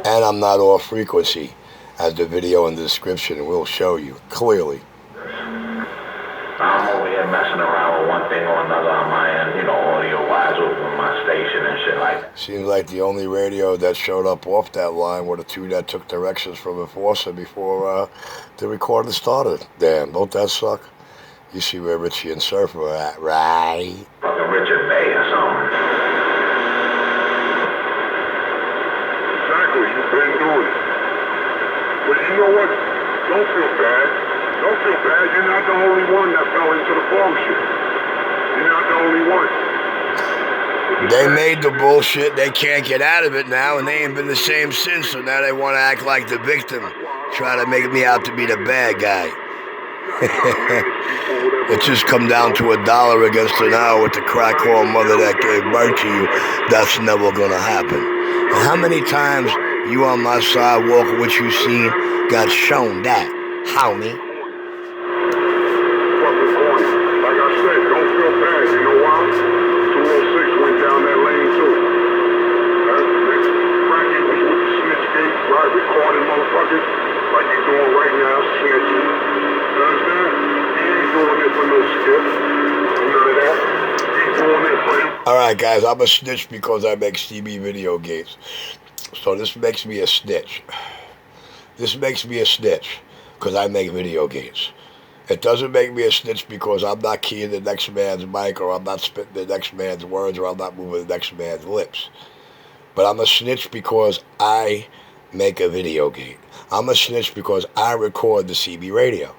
And I'm not off frequency, as the video in the description will show you clearly. I'm over here messing around with one thing or another on my end, you know, audio-wise with my station and shit like that. Seems like the only radio that showed up off that line were the 2 that took directions from Enforcer before the recording started. Damn, don't that suck? You see where Richie and Surfer are at, right? Fucking Richard Bay or something. Exactly, you've been doing it. But you know what? Don't feel bad. Don't feel bad. You're not the only one that fell into the bullshit. You're not the only one. They made the bullshit. They can't get out of it now, and they ain't been the same since. So now they want to act like the victim, try to make me out to be the bad guy. It just come down to $1 against an hour with the crack-whore mother that gave birth to you. That's never gonna happen. And how many times you on my sidewalk, what you seen, got shown that, homie? Fucking corny. Like I said, don't feel bad. You know why? 206 went down that lane too. Frankie was with the snitch gate, right? Recording motherfuckers like you doing right now, snitching. You understand? He ain't doing it for no skip. None of that. He's doing it for him. Alright guys, I'm a snitch because I make CB video games. So this makes me a snitch. This makes me a snitch because I make video games. It doesn't make me a snitch because I'm not keying the next man's mic, or I'm not spitting the next man's words, or I'm not moving the next man's lips. But I'm a snitch because I make a video game. I'm a snitch because I record the CB radio.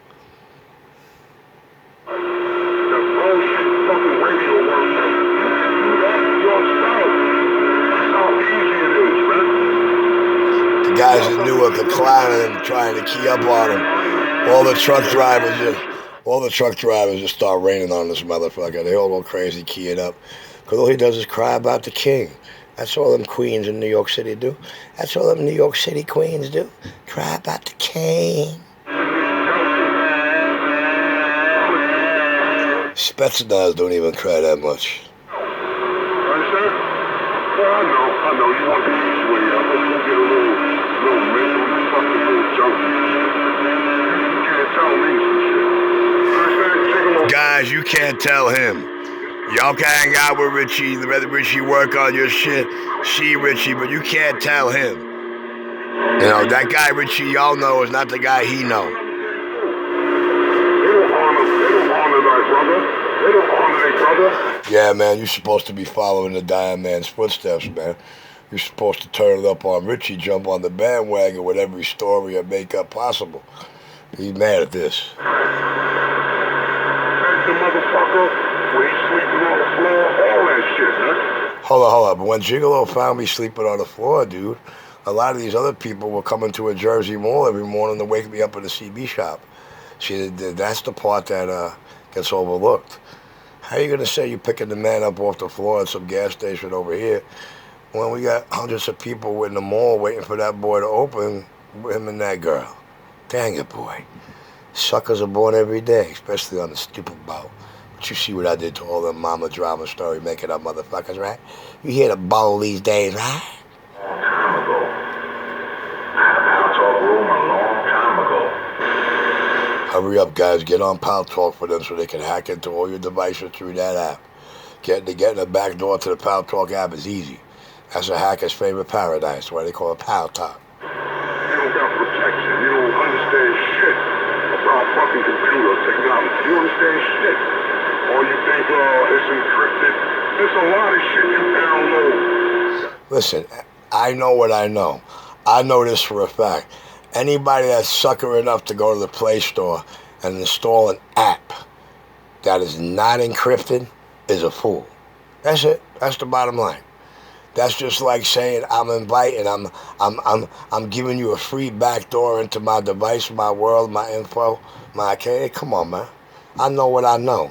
Guys in Newark are clowning him, trying to key up on him. All the truck drivers just start raining on this motherfucker. They all go crazy keying up. Because all he does is cry about the king. That's all them queens in New York City do. That's all them New York City queens do. Cry about the king. Spetsnaz don't even cry that much. Understand? Well, I know. You want the easy way out. But you get a little mental, fucking little junkie. You can't tell me some shit. Understand? Guys, you can't tell him. Y'all can hang out with Richie, let Richie work on your shit, see Richie, but you can't tell him. You know, that guy Richie y'all know is not the guy he know. They don't honor their brother. They don't honor their brother. Yeah, man, you're supposed to be following the dying man's footsteps, man. You're supposed to turn it up on Richie, jump on the bandwagon with every story and makeup possible. He's mad at this. That's the motherfucker where he's sleeping on the floor, all that shit, man. Hold on. But when Gigolo found me sleeping on the floor, dude, a lot of these other people were coming to a Jersey mall every morning to wake me up in the CB shop. See, that's the part that gets overlooked. How you going to say you're picking the man up off the floor at some gas station over here when we got hundreds of people in the mall waiting for that boy to open, him and that girl? Dang it, boy. Suckers are born every day, especially on the stupid boat. But you see what I did to all them mama drama story making up motherfuckers, right? You hear the bowl these days, right? A long time ago, Hurry up, guys. Get on Pal Talk for them so they can hack into all your devices through that app. Getting the back door to the Pal Talk app is easy. That's a hacker's favorite paradise. That's why they call it Pal Talk. You don't got protection. You don't understand shit about fucking computer technology. You understand shit. Or you think, it's encrypted. There's a lot of shit you download. Listen, I know what I know. I know this for a fact. Anybody that's sucker enough to go to the Play Store and install an app that is not encrypted is a fool. That's it. That's the bottom line. That's just like saying I'm inviting, I'm giving you a free backdoor into my device, my world, my info, my hey, come on, man. I know what I know.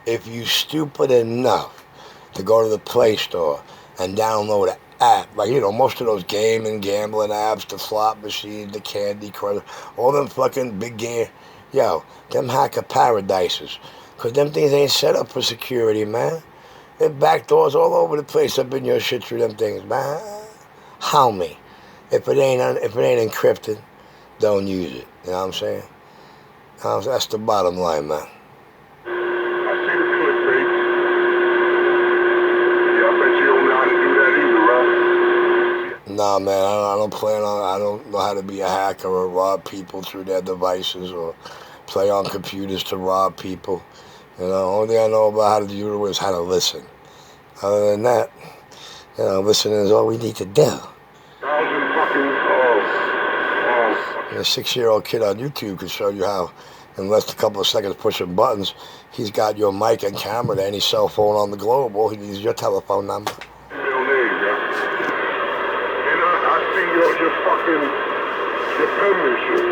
If you stupid enough to go to the Play Store and download an app, like, you know, most of those gambling apps, the slot machines, the Candy Crush, all them fucking big game, yo, them hacker paradises, because them things ain't set up for security, man. There back doors all over the place up in your shit through them things, man. How me? If it ain't encrypted, don't use it. You know what I'm saying? That's the bottom line, man. I see the clickbait. Yeah, I bet you don't know how to do that either, right? Nah, man, I don't know how to be a hacker or rob people through their devices or play on computers to rob people. You know, only thing I know about how to do it is how to listen. Other than that, you know, listening is all we need to do. A 6-year-old kid on YouTube can show you how, in less than a couple of seconds pushing buttons, he's got your mic and camera to any cell phone on the globe. All he needs is your telephone number. Real name, yeah. And I see your penmanship,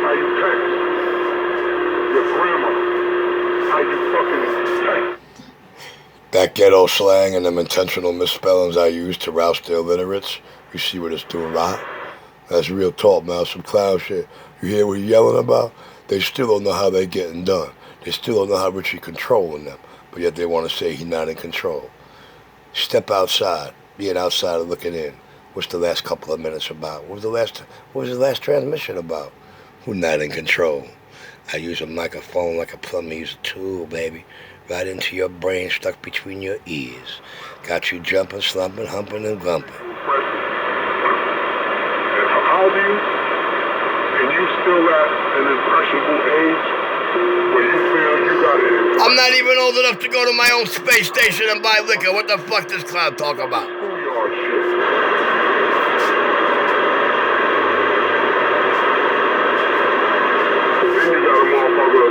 how you text, your grammar, how you fucking text. That ghetto slang and them intentional misspellings I use to roust the illiterates. You see what it's doing, right? That's real talk, man. Some clown shit. You hear what he's yelling about? They still don't know how they're getting done. They still don't know how Richie controlling them. But yet they want to say he's not in control. Step outside. Being outside and looking in. What's the last couple of minutes about? What was the last transmission about? Who's not in control? I use a microphone like a plumber uses a tool, baby. Right into your brain, stuck between your ears. Got you jumping, slumping, humping, and glumping. How old are you? And you still at an impressionable age where you feel you got it. I'm not even old enough to go to my own space station and buy liquor. What the fuck does clown talk about? Schoolyard shit. Then you got a motherfucker,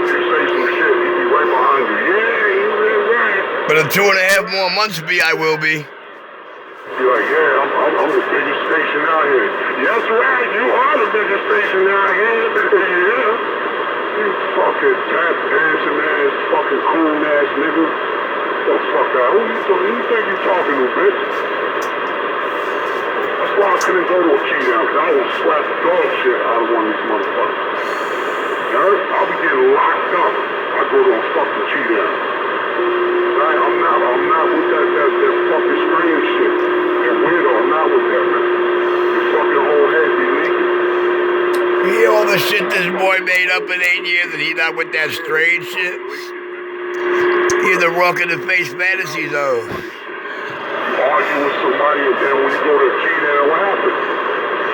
you say some shit, he be right behind you. Yeah, you really right. But in 2.5 more months, I will be. Be like, yeah, I'm the biggest station out here. That's right, you are the biggest station out here. Yeah. You fucking tap dancing ass, fucking cool ass nigga. The fuck out. Who you think you talking to, bitch? That's why I couldn't go to a key down, because I will slap the dog shit out of one of these motherfuckers. You heard? I'll be getting locked up. I go to a fucking key down. I'm not with that fucking strange shit. That weirdo, I'm not with that, man. Your fucking whole head be leaking. You hear all the shit this boy made up in 8 years and he not with that strange shit? He's the rock in the face fantasy zone. You argue with somebody and then when you go to a key down, what happens?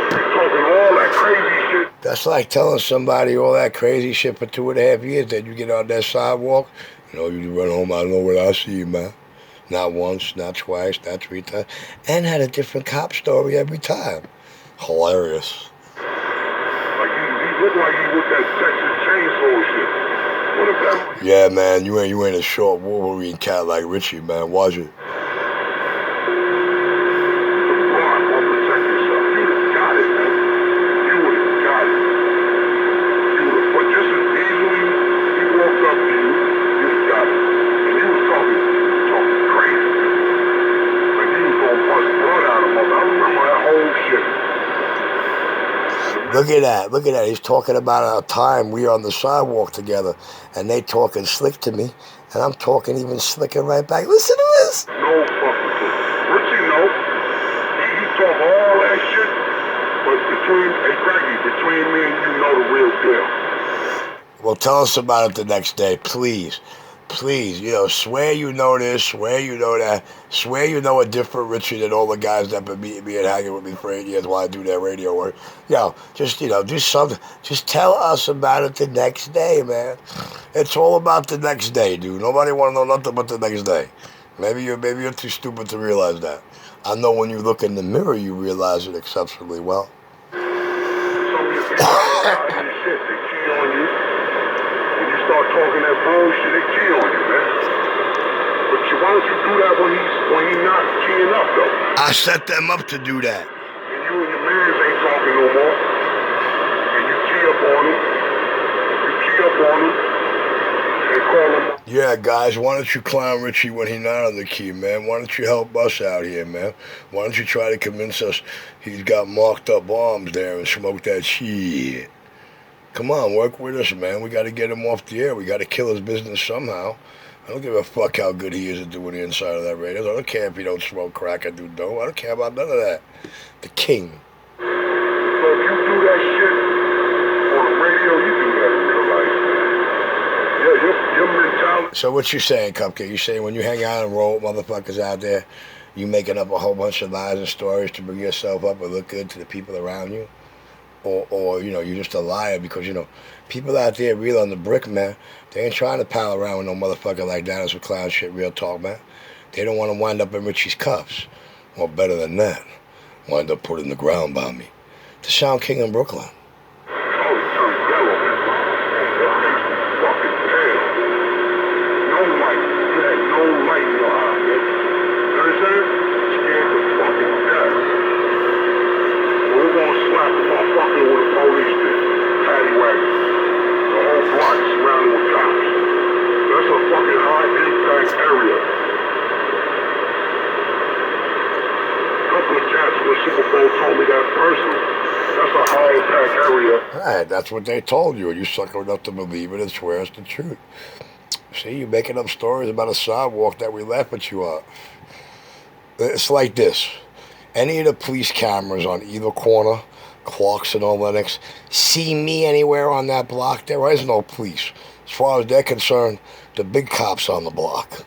You're talking all that crazy shit. That's like telling somebody all that crazy shit for 2.5 years, then you get on that sidewalk. You know, you run home, I don't know what I see, man. Not once, not twice, not 3 times. And had a different cop story every time. Hilarious. Like, he looked like he with that Texas chainsaw shit. What if that... Yeah, man, you ain't a short Wolverine cat like Richie, man, was you? Look at that. He's talking about our time we on the sidewalk together, and they talking slick to me, and I'm talking even slicker right back. Listen to this. No fucking shit. Richie, no. He talk all that shit, but between me and you know the real deal. Well, tell us about it the next day, please. Please, swear you know this, swear you know that, swear you know a different Richie than all the guys that been meeting me and hanging with me for 8 years while I do their radio work. Just, do something. Just tell us about it the next day, man. It's all about the next day, dude. Nobody want to know nothing but the next day. Maybe you're too stupid to realize that. I know when you look in the mirror, you realize it exceptionally well. Start talking that bullshit, they key on you, man. But why don't you do that when he's not keying up, though? I set them up to do that. And you and your mans ain't talking no more. And you key up on him. And call him. Yeah, guys, why don't you clown Richie when he's not on the key, man? Why don't you help us out here, man? Why don't you try to convince us he's got marked up arms there and smoke that shit? Come on, work with us, man. We got to get him off the air. We got to kill his business somehow. I don't give a fuck how good he is at doing the inside of that radio. I don't care if he don't smoke crack or do dope. I don't care about none of that. The king. So if you do that shit on the radio, you do that in real life, man. Yeah, your mentality. So what you saying, Cupcake? You saying when you hang out and roll with motherfuckers out there, you making up a whole bunch of lies and stories to bring yourself up and look good to the people around you? Or you're just a liar because, people out there real on the brick, man. They ain't trying to pal around with no motherfucker like that. That's some clown shit, real talk, man. They don't want to wind up in Richie's cuffs. Or better than that, wind up put in the ground by me. The Sound King in Brooklyn. Right, that's what they told you, and you sucker enough to believe it and swear it's the truth. See, you're making up stories about a sidewalk that we laugh at you on. It's like this. Any of the police cameras on either corner, Clark's and all Lennox, see me anywhere on that block, there is no police. As far as they're concerned, the big cop's on the block.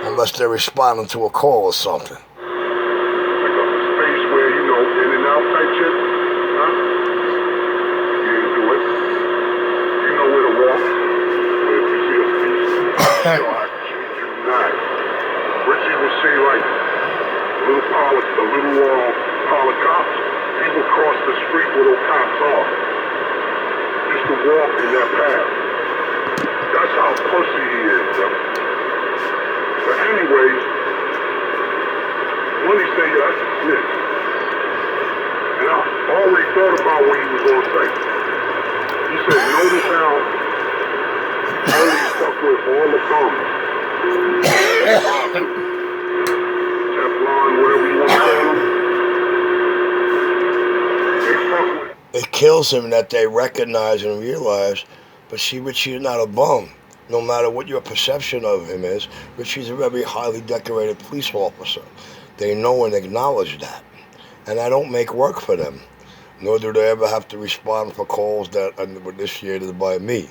Unless they're responding to a call or something. Richie would say, like, a little pile of cops, people cross the street where those cops are, just to walk in that path. That's how pussy he is, bro. But anyways, when he said, that's a snitch. And I already thought about what he was going to say. He said, notice how only fuck with all the thumbs. Teflon, whatever you want to call them. It kills him that they recognize and realize, but see, Richie is not a bum. No matter what your perception of him is, Richie's a very highly decorated police officer. They know and acknowledge that. And I don't make work for them. Nor do they ever have to respond for calls that were initiated by me.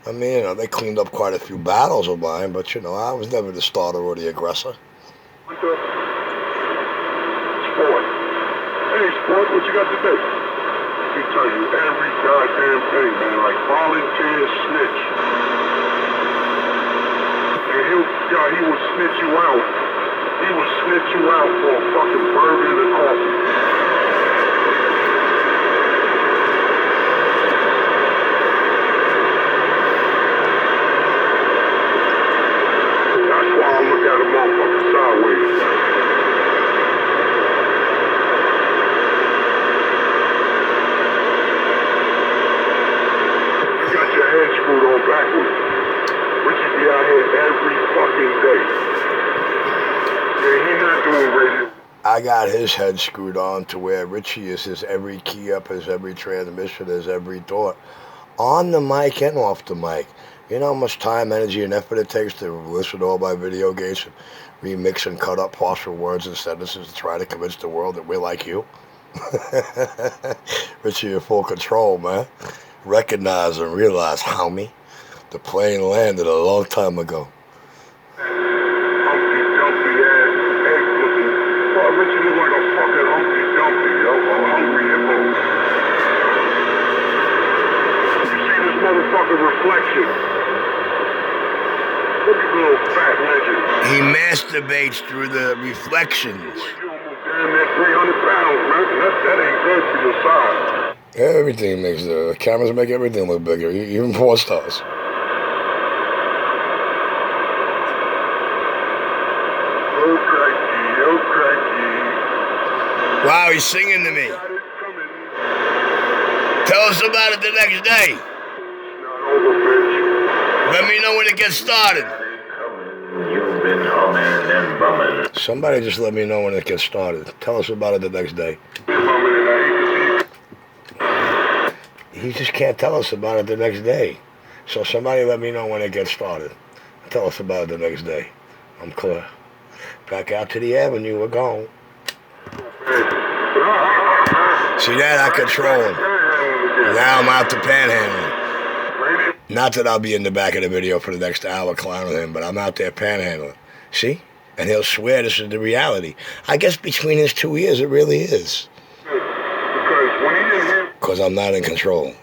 I mean, they cleaned up quite a few battles of mine, but, I was never the starter or the aggressor. Sport. Hey, Sport, what you got to do? He tell you every goddamn thing, man, like volunteer snitch. And he would snitch you out. He would snitch you out for a fucking burger and a coffee. I got his head screwed on to where Richie is his every key up, his every transmission, his every thought. On the mic and off the mic. You know how much time, energy, and effort it takes to listen to all my video games and remix and cut up partial words and sentences to try to convince the world that we're like you? Richie in full control, man. Recognize and realize, homie, the plane landed a long time ago. Humpty Dumpty ass egg looking. Oh, Richie look like a fucking Humpty Dumpty, yo. A hungry hippo. You see this motherfucking reflection? Look at the little fat legend. He masturbates through the reflections. You almost damn near 300 pounds, man. That ain't good for your size. Everything makes the cameras make everything look bigger, even porn stars. Oh, cracky, oh, cracky. Wow, he's singing to me. Got it coming. Tell us about it the next day. It's not over, bitch. Let me know when it gets started. You've been humming and bumming. Somebody just let me know when it gets started. Tell us about it the next day. Coming and I hate to see you. He just can't tell us about it the next day. So somebody let me know when it gets started. Tell us about it the next day. I'm clear. Back out to the avenue, we're gone. See that? I control him. Now I'm out to panhandling. Not that I'll be in the back of the video for the next hour clowning him, but I'm out there panhandling. See? And he'll swear this is the reality. I guess between his 2 ears, it really is. Because when he didn't hear, Because I'm not in control.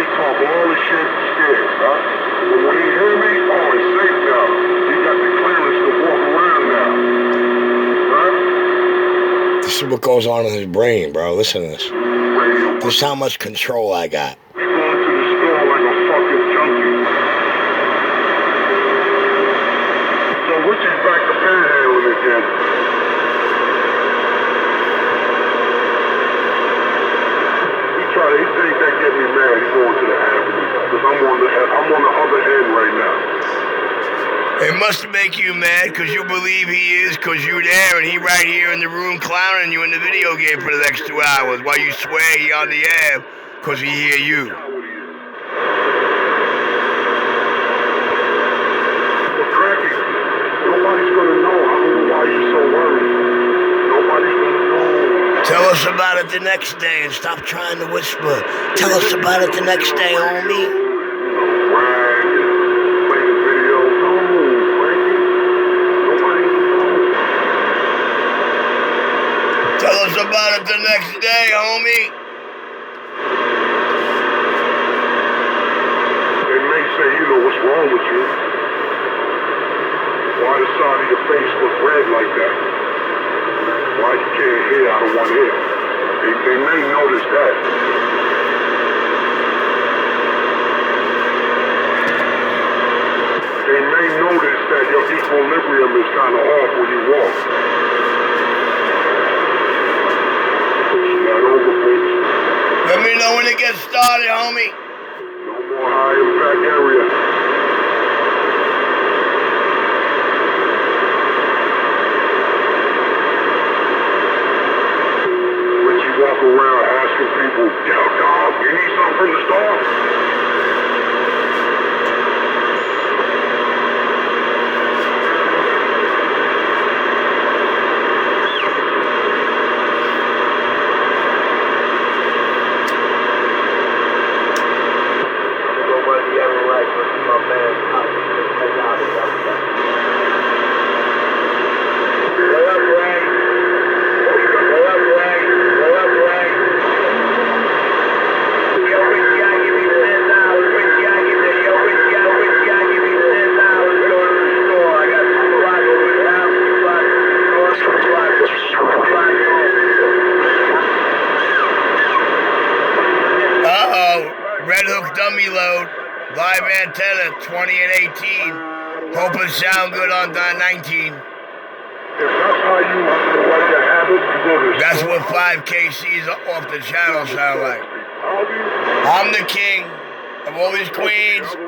he talk all the shit scared, huh? But when he hear me, oh, it's safe now. He got the clearance to walk around now. Huh? This is what goes on in his brain, bro. Listen to this. Radio. This is how much control I got. He going to the store like a fucking junkie. So Richie's back to panhandling again. He think that get me mad. He's going to the avenue because I'm on the other end right now. It must make you mad because you believe he is because you're there and he right here in the room clowning you in the video game for the next 2 hours while you swear he on the air because he hear you. But Cracky, nobody's gonna know. I don't know why you're so worried. Nobody's gonna know. Tell us about it the next day and stop trying to whisper. Tell us about it the next day, homie. Brag and play the video. No, Cracky. Nobody knows. Tell us about it the next day, homie. They may say, you know, what's wrong with you? Why the side of your face look red like that? Why you can't hear out of one ear? They may notice that. They may notice that your equilibrium is kind of off when you walk. It's not over, bitch. Let me know when it gets started, homie. No more high impact area. Walk around asking people, yo, dog, you need something from the store? Red Hook dummy load, live antenna 20 and 18. Hope it sound good on 19. If that's how you like your habits, you go to That's what 5KCs off the channel sound like. I'll be I'm the king of all these queens.